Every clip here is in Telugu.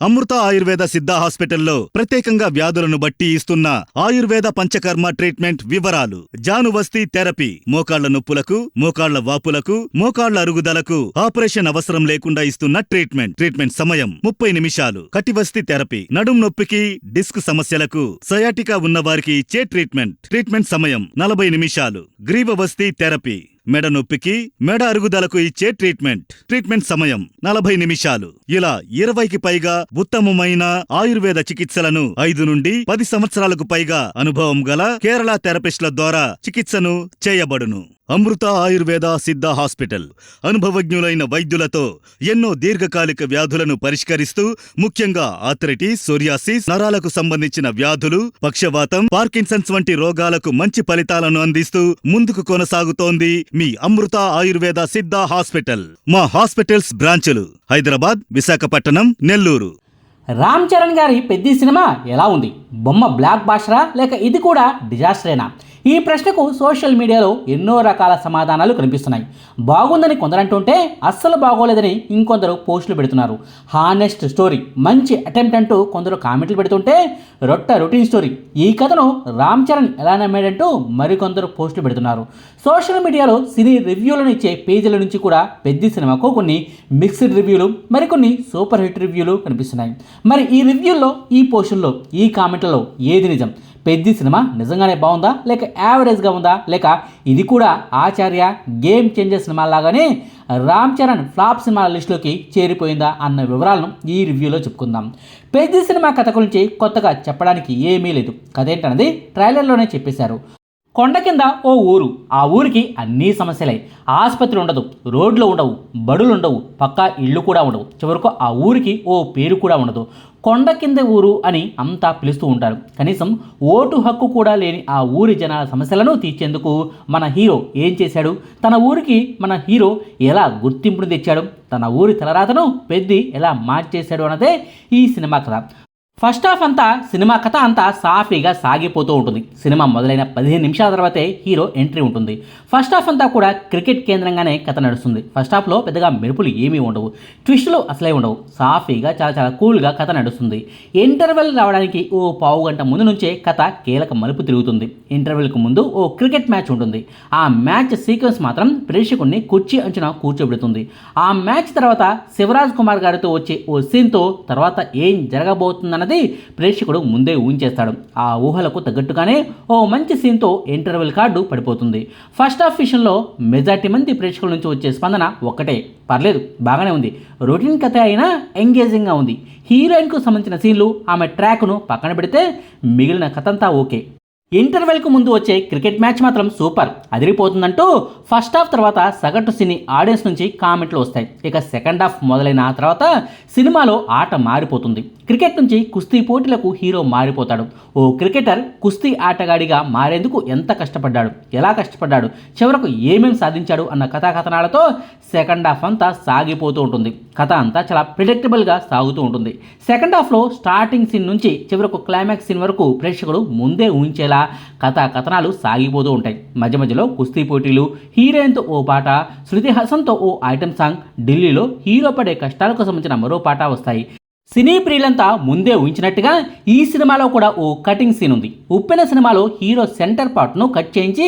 అమృత ఆయుర్వేద సిద్ధ హాస్పిటల్లో ప్రత్యేకంగా వ్యాధులను బట్టి ఇస్తున్న ఆయుర్వేద పంచకర్మ ట్రీట్మెంట్ వివరాలు. జానువస్తి థెరపీ, మోకాళ్ల నొప్పులకు, మోకాళ్ల వాపులకు, మోకాళ్ల అరుగుదలకు ఆపరేషన్ అవసరం లేకుండా ఇస్తున్న ట్రీట్మెంట్ సమయం 30 నిమిషాలు. కటివస్తి థెరపీ, నడుం నొప్పికి, డిస్క్ సమస్యలకు, సయాటికా ఉన్నవారికి ఇచ్చే ట్రీట్మెంట్ సమయం 40 నిమిషాలు. గ్రీవవస్తి థెరపీ, మెడ నొప్పికి, మెడ అరుగుదలకు ఇచ్చే ట్రీట్మెంట్ సమయం 40 నిమిషాలు. ఇలా 20కి పైగా ఉత్తమమైన ఆయుర్వేద చికిత్సలను 5 నుండి 10 సంవత్సరాలకు పైగా అనుభవం గల కేరళ థెరపిస్టుల ద్వారా చికిత్సను చేయబడును. అమృత ఆయుర్వేద సిద్ధ హాస్పిటల్ అనుభవజ్ఞులైన వైద్యులతో ఎన్నో దీర్ఘకాలిక వ్యాధులను పరిష్కరిస్తూ, ముఖ్యంగా ఆర్థరైటిస్, సోరియాసిస్, నరాలకు సంబంధించిన వ్యాధులు, పక్షవాతం, పార్కిన్సన్స్ వంటి రోగాలకు మంచి ఫలితాలను అందిస్తూ ముందుకు కొనసాగుతోంది మీ అమృత ఆయుర్వేద సిద్ధ హాస్పిటల్. మా హాస్పిటల్స్ బ్రాంచులు హైదరాబాద్, విశాఖపట్నం, నెల్లూరు. రామ్ చరణ్ గారి పెద్ద సినిమా ఎలా ఉంది? బొమ్మ బ్లాక్ బాస్టరా లేక ఇది కూడా డిజాస్టరేనా? ఈ ప్రశ్నకు సోషల్ మీడియాలో ఎన్నో రకాల సమాధానాలు కనిపిస్తున్నాయి. బాగుందని కొందరంటుంటే అస్సలు బాగోలేదని ఇంకొందరు పోస్టులు పెడుతున్నారు. హానెస్ట్ స్టోరీ, మంచి అటెంప్ట్ అంటూ కొందరు కామెంట్లు పెడుతుంటే రొటీన్ స్టోరీ, ఈ కథను రామ్ చరణ్ ఎలా నమ్మాడంటూ మరికొందరు పోస్టులు పెడుతున్నారు. సోషల్ మీడియాలో సినీ రివ్యూలను ఇచ్చే పేజీల నుంచి కూడా పెద్ద సినిమాకు కొన్ని మిక్స్డ్ రివ్యూలు, మరికొన్ని సూపర్ హిట్ రివ్యూలు కనిపిస్తున్నాయి. మరి ఈ రివ్యూల్లో, ఈ పోస్టుల్లో, ఈ కామెంట్లలో ఏది నిజం? పెద్ద సినిమా నిజంగానే బాగుందా, లేక యావరేజ్గా ఉందా, లేక ఇది కూడా ఆచార్య, గేమ్ చేంజర్ సినిమా లాగానే రామ్ చరణ్ ఫ్లాప్ సినిమాల లిస్టులోకి చేరిపోయిందా అన్న వివరాలను ఈ రివ్యూలో చెప్పుకుందాం. పెద్ద సినిమా కథ గురించి కొత్తగా చెప్పడానికి ఏమీ లేదు. కథ ఏంటన్నది ట్రైలర్లోనే చెప్పేశారు. కొండ కింద ఓ ఊరు, ఆ ఊరికి అన్నీ సమస్యలే. ఆసుపత్రి ఉండదు, రోడ్లు ఉండవు, బడులు ఉండవు, పక్కా ఇళ్ళు కూడా ఉండవు, చివరకు ఆ ఊరికి ఓ పేరు కూడా ఉండదు. కొండ కింద ఊరు అని అంతా పిలుస్తూ ఉంటారు. కనీసం ఓటు హక్కు కూడా లేని ఆ ఊరి జనాల సమస్యలను తీర్చేందుకు మన హీరో ఏం చేశాడు? తన ఊరికి మన హీరో ఎలా గుర్తింపును తెచ్చాడు? తన ఊరి తలరాతను పెద్ది ఎలా మార్చేశాడు అన్నదే ఈ సినిమా కథ. ఫస్ట్ హాఫ్ అంతా సినిమా కథ అంతా సాఫీగా సాగిపోతూ ఉంటుంది. సినిమా మొదలైన 15 నిమిషాల తర్వాతే హీరో ఎంట్రీ ఉంటుంది. ఫస్ట్ హాఫ్ అంతా కూడా క్రికెట్ కేంద్రంగానే కథ నడుస్తుంది. ఫస్ట్ హాఫ్లో పెద్దగా మెరుపులు ఏమీ ఉండవు, ట్విస్టులు అసలే ఉండవు. సాఫీగా చాలా కూల్గా కథ నడుస్తుంది. ఇంటర్వెల్ రావడానికి ఓ పావు గంట ముందు నుంచే కథ కీలక మలుపు తిరుగుతుంది. ఇంటర్వెల్కు ముందు ఓ క్రికెట్ మ్యాచ్ ఉంటుంది. ఆ మ్యాచ్ సీక్వెన్స్ మాత్రం ప్రేక్షకుడిని కుర్చీ అంచున కూర్చోబెడుతుంది. ఆ మ్యాచ్ తర్వాత శివరాజ్ కుమార్ గారితో వచ్చే ఓ సీన్తో తర్వాత ఏం జరగబోతుందన్నది ప్రేక్షకుడు ముందే ఊహించేస్తాడు. ఆ ఊహలకు తగ్గట్టుగానే ఓ మంచి సీన్తో ఇంటర్వెల్ కార్డు పడిపోతుంది. ఫస్ట్ హాఫ్ విషయంలో మెజార్టీ మంది ప్రేక్షకుల నుంచి వచ్చే స్పందన ఒక్కటే, పర్లేదు, బాగానే ఉంది, రొటీన్ కథ అయినా ఎంగేజింగ్గా ఉంది. హీరోయిన్కు సంబంధించిన సీన్లు, ఆమె ట్రాక్ను పక్కన పెడితే మిగిలిన కథ అంతా ఓకే. ఇంటర్వెల్కు ముందు వచ్చే క్రికెట్ మ్యాచ్ మాత్రం సూపర్, అదిరిపోతుందంటూ ఫస్ట్ హాఫ్ తర్వాత సగటు సినీ ఆడియన్స్ నుంచి కామెంట్లు వస్తాయి. ఇక సెకండ్ హాఫ్ మొదలైన తర్వాత సినిమాలో ఆట మారిపోతుంది. క్రికెట్ నుంచి కుస్తీ పోటీలకు హీరో మారిపోతాడు. ఓ క్రికెటర్ కుస్తీ ఆటగాడిగా మారేందుకు ఎంత కష్టపడ్డాడు, ఎలా కష్టపడ్డాడు, చివరకు ఏమేం సాధించాడు అన్న కథాకథనాలతో సెకండ్ హాఫ్ అంతా సాగిపోతూ ఉంటుంది. కథ అంతా చాలా ప్రిడిక్టబుల్గా సాగుతూ ఉంటుంది. సెకండ్ హాఫ్లో స్టార్టింగ్ సీన్ నుంచి చివరకు క్లైమాక్స్ సీన్ వరకు ప్రేక్షకుడు ముందే ఊహించేలా కథనాలు సాగిపోతూ ఉంటాయి. మధ్య మధ్యలో కుస్తీ పోటీలు, హీరోయిన్తో ఓ పాట, శృతి హాసన్తో ఓ ఐటెం సాంగ్, ఢిల్లీలో హీరో పడే కష్టాలకు సంబంధించిన మరో పాట వస్తాయి. సినీ ప్రియులంతా ముందే ఊహించినట్టుగా ఈ సినిమాలో కూడా ఓ కటింగ్ సీన్ ఉంది. ఉప్పెన సినిమాలో హీరో సెంటర్ పార్ట్ను కట్ చేయించి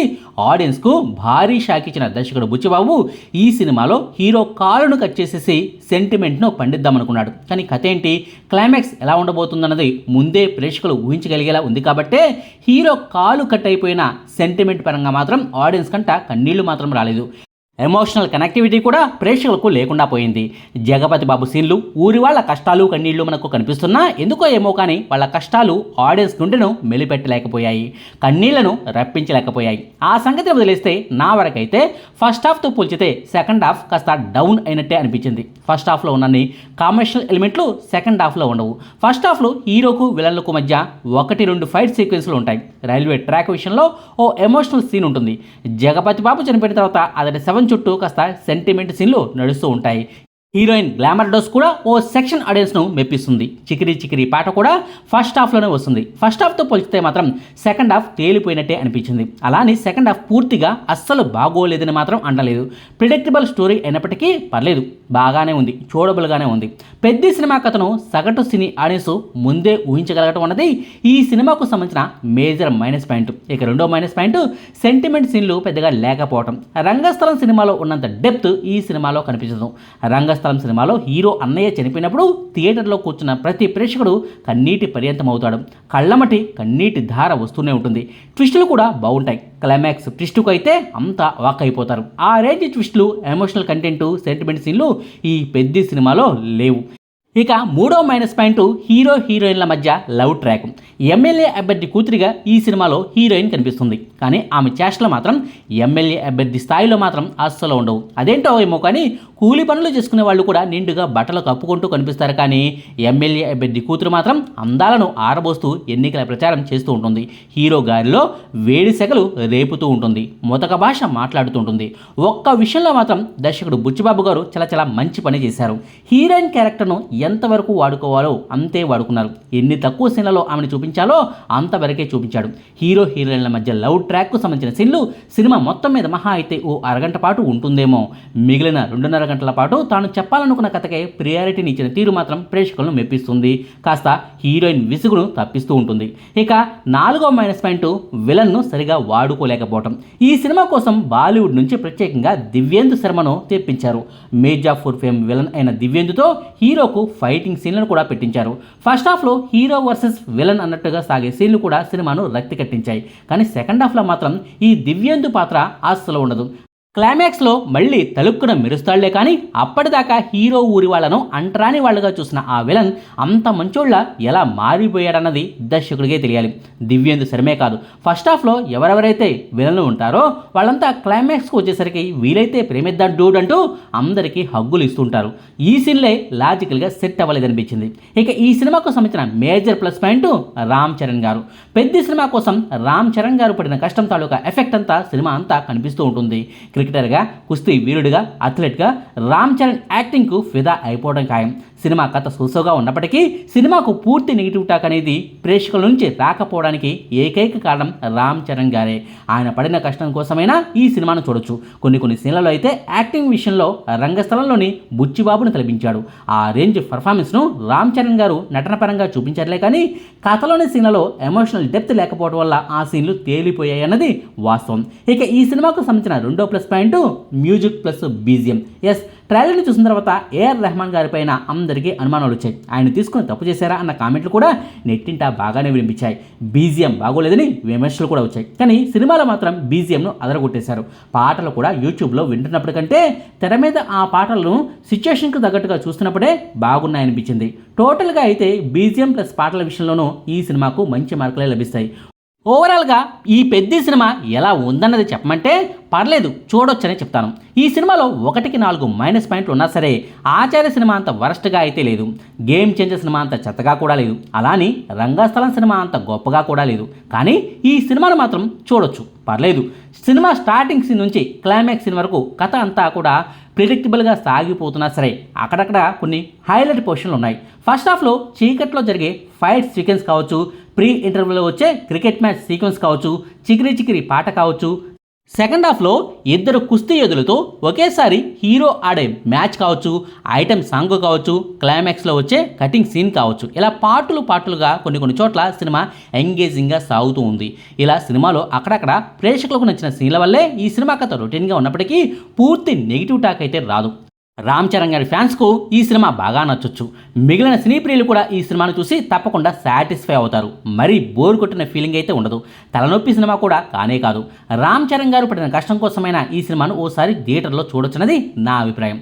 ఆడియన్స్కు భారీ షాక్ ఇచ్చిన దర్శకుడు బుచ్చిబాబు ఈ సినిమాలో హీరో కాలును కట్ చేసేసి సెంటిమెంట్ను పండిద్దామనుకున్నాడు. కానీ కథ ఏంటి, క్లైమాక్స్ ఎలా ఉండబోతుందన్నది ముందే ప్రేక్షకులు ఊహించగలిగేలా ఉంది. కాబట్టే హీరో కాలు కట్ అయిపోయిన సెంటిమెంట్ పరంగా మాత్రం ఆడియన్స్ కంట కన్నీళ్లు మాత్రం రాలేదు. ఎమోషనల్ కనెక్టివిటీ కూడా ప్రేక్షకులకు లేకుండా పోయింది. జగపతి బాబు సీన్లు, ఊరి వాళ్ళ కష్టాలు కన్నీళ్లు మనకు కనిపిస్తున్నా ఎందుకో ఏమో కానీ వాళ్ళ కష్టాలు ఆడియన్స్ గుండెను మెలిపెట్టలేకపోయాయి, కన్నీళ్లను రప్పించలేకపోయాయి. ఆ సంగతి వదిలేస్తే నా వరకైతే ఫస్ట్ హాఫ్తో పోల్చితే సెకండ్ హాఫ్ కాస్త డౌన్ అయినట్టే అనిపించింది. ఫస్ట్ హాఫ్లో ఉన్నన్ని కమర్షియల్ ఎలిమెంట్లు సెకండ్ హాఫ్లో ఉండవు. ఫస్ట్ హాఫ్లో హీరోకు విలన్లకు మధ్య 1-2 ఫైట్ సీక్వెన్స్లు ఉంటాయి. రైల్వే ట్రాక్ విషయంలో ఓ ఎమోషనల్ సీన్ ఉంటుంది. జగపతి బాబు చనిపోయిన తర్వాత అతడి 7 చుట్టూ కాస్త సెంటిమెంట్ సీన్లు నడుస్తూ ఉంటాయి. హీరోయిన్ గ్లామర్ డోస్ కూడా ఓ సెక్షన్ ఆడియన్స్ను మెప్పిస్తుంది. చికిరి చికిరి పాట కూడా ఫస్ట్ హాఫ్లోనే వస్తుంది. ఫస్ట్ హాఫ్తో పోల్చితే మాత్రం సెకండ్ హాఫ్ తేలిపోయినట్టే అనిపించింది. అలానే సెకండ్ హాఫ్ పూర్తిగా అస్సలు బాగోలేదని మాత్రం అనలేదు. ప్రిడిక్టబుల్ స్టోరీ అయినప్పటికీ పర్లేదు, బాగానే ఉంది, చూడబుల్గానే ఉంది. పెద్ద సినిమా కథను సగటు సినీ ఆడియన్స్ ముందే ఊహించగలగటం అన్నది ఈ సినిమాకు సంబంధించిన మేజర్ మైనస్ పాయింట్. ఇక రెండో మైనస్ పాయింట్ సెంటిమెంట్ సీన్లు పెద్దగా లేకపోవడం. రంగస్థలం సినిమాలో ఉన్నంత డెప్త్ ఈ సినిమాలో కనిపించదు. రంగస్థలం సినిమాలో హీరో అన్నయ్య చనిపోయినప్పుడు థియేటర్లో కూర్చున్న ప్రతి ప్రేక్షకుడు కన్నీటి పర్యంతం అవుతాడు. కళ్ళమటి కన్నీటి ధార వస్తూనే ఉంటుంది. ట్విస్టులు కూడా బాగుంటాయి. క్లైమాక్స్ ట్విస్టుకు అయితే అంతా వాక్ అయిపోతారు. ఆ రేంజ్ ట్విస్టులు, ఎమోషనల్ కంటెంట్, సెంటిమెంట్ సీన్లు ఈ పెద్ద సినిమాలో లేవు. ఇక మూడో మైనస్ పాయింట్ హీరో హీరోయిన్ల మధ్య లవ్ ట్రాక్. ఎమ్మెల్యే అభ్యర్థి కూతురిగా ఈ సినిమాలో హీరోయిన్ కనిపిస్తుంది. కానీ ఆమె చేష్టలు మాత్రం ఎమ్మెల్యే అభ్యర్థి స్థాయిలో మాత్రం అస్సలు ఉండవు. అదేంటో ఏమో కానీ కూలి పనులు చేసుకునే వాళ్ళు కూడా నిండుగా బట్టలు కప్పుకుంటూ కనిపిస్తారు. కానీ ఎమ్మెల్యే అభ్యర్థి కూతురు మాత్రం అందాలను ఆరబోస్తూ ఎన్నికల ప్రచారం చేస్తూ ఉంటుంది. హీరో గారిలో వేడి సెగలు రేపుతూ ఉంటుంది. మొతక భాష మాట్లాడుతూ ఉంటుంది. ఒక్క విషయంలో మాత్రం దర్శకుడు బుచ్చిబాబు గారు చాలా మంచి పని చేశారు. హీరోయిన్ క్యారెక్టర్ను ఎంతవరకు వాడుకోవాలో అంతే వాడుకున్నారు. ఎన్ని తక్కువ సీన్లలో ఆమెను చూపించాలో అంతవరకే చూపించాడు. హీరో హీరోయిన్ల మధ్య లవ్ ట్రాక్కు సంబంధించిన సీన్లు సినిమా మొత్తం మీద మహా అయితే ఓ అరగంట పాటు ఉంటుందేమో. మిగిలిన 2.5 గంటల పాటు తాను చెప్పాలనుకున్న కథకే ప్రియారిటీని ఇచ్చిన తీరు మాత్రం ప్రేక్షకులను మెప్పిస్తుంది. కాస్త హీరోయిన్ విసుగును తప్పిస్తూ ఉంటుంది. ఇక నాలుగో మైనస్ పాయింట్ విలన్ను సరిగా వాడుకోలేకపోవటం. ఈ సినిమా కోసం బాలీవుడ్ నుంచి ప్రత్యేకంగా దివ్యేందు శర్మను తెప్పించారు. మిర్జాపూర్ ఫేమ్ విలన్ అయిన దివ్యేందుతో హీరోకు ఫైటింగ్ సీన్లను కూడా పెట్టించారు. ఫస్ట్ హాఫ్లో హీరో వర్సెస్ విలన్ అన్నట్టుగా సాగే సీన్లు కూడా సినిమాను రక్తి కట్టించాయి. కానీ సెకండ్ హాఫ్లో మాత్రం ఈ దివ్యేందు పాత్ర అస్సలు ఉండదు. క్లైమాక్స్లో మళ్ళీ తలుక్కున మెరుస్తాళ్లే కానీ అప్పటిదాకా హీరో ఊరి వాళ్లను అంటరాని వాళ్ళుగా చూసిన ఆ విలన్ అంత మంచోళ్ళ ఎలా మారిపోయాడన్నది దర్శకుడికే తెలియాలి. దివ్యేందు శర్మే కాదు, ఫస్ట్ హాఫ్లో ఎవరెవరైతే విలన్లు ఉంటారో వాళ్ళంతా క్లైమాక్స్కి వచ్చేసరికి వీలైతే ప్రేమిద్దాం డూడ్ అంటూ అందరికీ హగ్గులు ఇస్తుంటారు. ఈ సీన్లే లాజికల్గా సెట్ అవ్వలేదనిపించింది. ఇక ఈ సినిమాకు సంబంధించిన major plus point Ram Charan గారు. పెద్ద సినిమా కోసం రామ్ చరణ్ గారు పడిన కష్టం తాలూకా ఎఫెక్ట్ అంతా సినిమా అంతా కనిపిస్తూ ఉంటుంది. క్రికెటర్గా, కుస్తీ వీరుడిగా, అథ్లెట్గా రామ్ చరణ్ యాక్టింగ్కు ఫిదా అయిపోవడం ఖాయం. సినిమా కథ సూసోగా ఉన్నప్పటికీ సినిమాకు పూర్తి నెగిటివ్ టాక్ అనేది ప్రేక్షకుల నుంచి రాకపోవడానికి ఏకైక కారణం రామ్ చరణ్ గారే. ఆయన పడిన కష్టం కోసమైనా ఈ సినిమాను చూడొచ్చు. కొన్ని సీన్లలో అయితే యాక్టింగ్ విషయంలో రంగస్థలంలోని బుచ్చిబాబును తలపించాడు. ఆ రేంజ్ పర్ఫార్మెన్స్ను రామ్ చరణ్ గారు నటన పరంగా చూపించట్లే కానీ కథలోని సీన్లలో ఎమోషనల్ డెప్త్ లేకపోవడం వల్ల ఆ సీన్లు తేలిపోయాయి అన్నది వాస్తవం. ఇక ఈ సినిమాకు సంబంధించిన రెండో plus point music plus BGM. Yes, ట్రైలర్ని చూసిన తర్వాత ఏఆర్ రెహమాన్ గారి పైన అందరికీ అనుమానాలు వచ్చాయి. ఆయన తీసుకుని తప్పు చేశారా అన్న కామెంట్లు కూడా నెట్టింట బాగానే వినిపించాయి. బీజిఎం బాగోలేదని విమర్శలు కూడా వచ్చాయి. కానీ సినిమాలో మాత్రం బీజిఎంను అదరగొట్టేశారు. పాటలు కూడా యూట్యూబ్లో వింటున్నప్పటికంటే తెర మీద ఆ పాటలను సిచ్యుయేషన్కు తగ్గట్టుగా చూస్తున్నప్పుడే బాగున్నాయనిపించింది. టోటల్గా అయితే బీజిఎం ప్లస్ పాటల విషయంలోనూ ఈ సినిమాకు మంచి మార్కులే లభిస్తాయి. ఓవరాల్గా ఈ పెద్ద సినిమా ఎలా ఉందన్నది చెప్పమంటే పర్లేదు, చూడొచ్చనే చెప్తాను. ఈ సినిమాలో 1-4 మైనస్ పాయింట్లు ఉన్నా సరే ఆచార్య సినిమా అంత వరస్ట్గా అయితే లేదు. గేమ్ చేంజర్ సినిమా అంత చెత్తగా కూడా లేదు. అలాని రంగస్థలం సినిమా అంత గొప్పగా కూడా లేదు. కానీ ఈ సినిమాను మాత్రం చూడొచ్చు, పర్లేదు. సినిమా స్టార్టింగ్ సీన్ నుంచి క్లైమాక్స్ సీన్ వరకు కథ అంతా కూడా ప్రిడిక్టబుల్గా సాగిపోతున్నా సరే అక్కడక్కడ కొన్ని హైలైట్ పొజిషన్లు ఉన్నాయి. ఫస్ట్ హాఫ్లో చీకట్లో జరిగే ఫైట్ సీక్వెన్స్ కావచ్చు, ప్రీ ఇంటర్వ్యూలో వచ్చే క్రికెట్ మ్యాచ్ సీక్వెన్స్ కావచ్చు, చికిరి చికిరి పాట కావచ్చు, సెకండ్ హాఫ్లో 2 కుస్తీ యోధులతో ఒకేసారి హీరో ఆడే మ్యాచ్ కావచ్చు, ఐటెం సాంగ్ కావచ్చు, క్లైమాక్స్లో వచ్చే కటింగ్ సీన్ కావచ్చు, ఇలా పార్టులుగా కొన్ని చోట్ల సినిమా ఎంగేజింగ్గా సాగుతూ ఉంది. ఇలా సినిమాలో అక్కడక్కడ ప్రేక్షకులకు నచ్చిన సీన్ల వల్లే ఈ సినిమా కథ రొటీన్గా ఉన్నప్పటికీ పూర్తి నెగిటివ్ టాక్ అయితే రాదు. రామ్ చరణ్ గారి ఫ్యాన్స్కు ఈ సినిమా బాగా నచ్చొచ్చు. మిగిలిన సినీ ప్రియులు కూడా ఈ సినిమాను చూసి తప్పకుండా సాటిస్ఫై అవుతారు. మరీ బోర్ కొట్టిన ఫీలింగ్ అయితే ఉండదు. తలనొప్పి సినిమా కూడా కానే కాదు. రామ్ చరణ్ గారు పడిన కష్టం కోసమైనా ఈ సినిమాను ఓసారి థియేటర్లో చూడొచ్చన్నది నా అభిప్రాయం.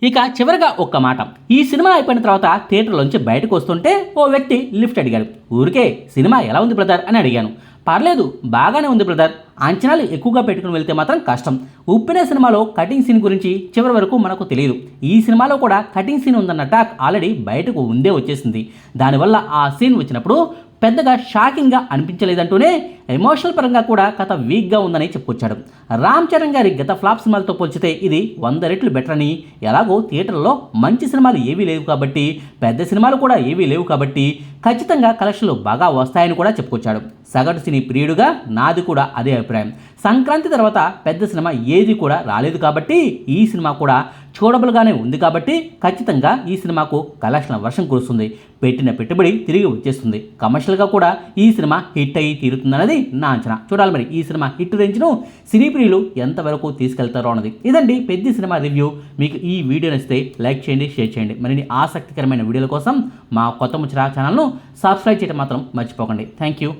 ఇక చివరిగా ఒక్క మాట, ఈ సినిమా అయిపోయిన తర్వాత థియేటర్లోంచి బయటకు వస్తుంటే ఓ వ్యక్తి లిఫ్ట్ అడిగాడు. ఊరికే సినిమా ఎలా ఉంది బ్రదర్ అని అడిగాను. పర్లేదు, బాగానే ఉంది బ్రదర్, అంచనాలు ఎక్కువగా పెట్టుకుని వెళ్తే మాత్రం కష్టం. ఉప్పెన సినిమాలో కటింగ్ సీన్ గురించి చివరి వరకు మనకు తెలియదు. ఈ సినిమాలో కూడా కటింగ్ సీన్ ఉందన్న టాక్ ఆల్రెడీ బయటకు వచ్చేసింది. దానివల్ల ఆ సీన్ వచ్చినప్పుడు పెద్దగా షాకింగ్గా అనిపించలేదంటూనే ఎమోషనల్ పరంగా కూడా కథ వీక్గా ఉందని చెప్పుకొచ్చాడు. రామ్ చరణ్ గారి గత ఫ్లాప్ సినిమాలతో పోల్చితే ఇది 100 రెట్లు బెటర్ అని, ఎలాగో థియేటర్లో మంచి సినిమాలు ఏవీ లేవు కాబట్టి, పెద్ద సినిమాలు కూడా ఏవీ లేవు కాబట్టి ఖచ్చితంగా కలెక్షన్లు బాగా వస్తాయని కూడా చెప్పుకొచ్చాడు. సగటు సినీ ప్రియుడుగా నాది కూడా అదే అభిప్రాయం. సంక్రాంతి తర్వాత పెద్ద సినిమా ఏది కూడా రాలేదు కాబట్టి ఈ సినిమా కూడా చూడబుల్గానే ఉంది కాబట్టి ఖచ్చితంగా ఈ సినిమాకు కలెక్షన్ల వర్షం కురుస్తుంది. పెట్టిన పెట్టుబడి తిరిగి వచ్చేస్తుంది. కమర్షియల్గా కూడా ఈ సినిమా హిట్ అయ్యి తీరుతుందన్నది నా అంచనా. చూడాలి మరి ఈ సినిమా హిట్ రేంజ్ను సినీ ప్రియులు ఎంతవరకు తీసుకెళ్తారో అన్నది. ఇదండి పెద్ద సినిమా రివ్యూ. మీకు ఈ వీడియో నచ్చితే లైక్ చేయండి, షేర్ చేయండి. మరిన్ని ఆసక్తికరమైన వీడియోల కోసం మా కొత్త ముచ్చట ఛానల్ను సబ్స్క్రైబ్ చేయడం మాత్రం మర్చిపోకండి. Thank you.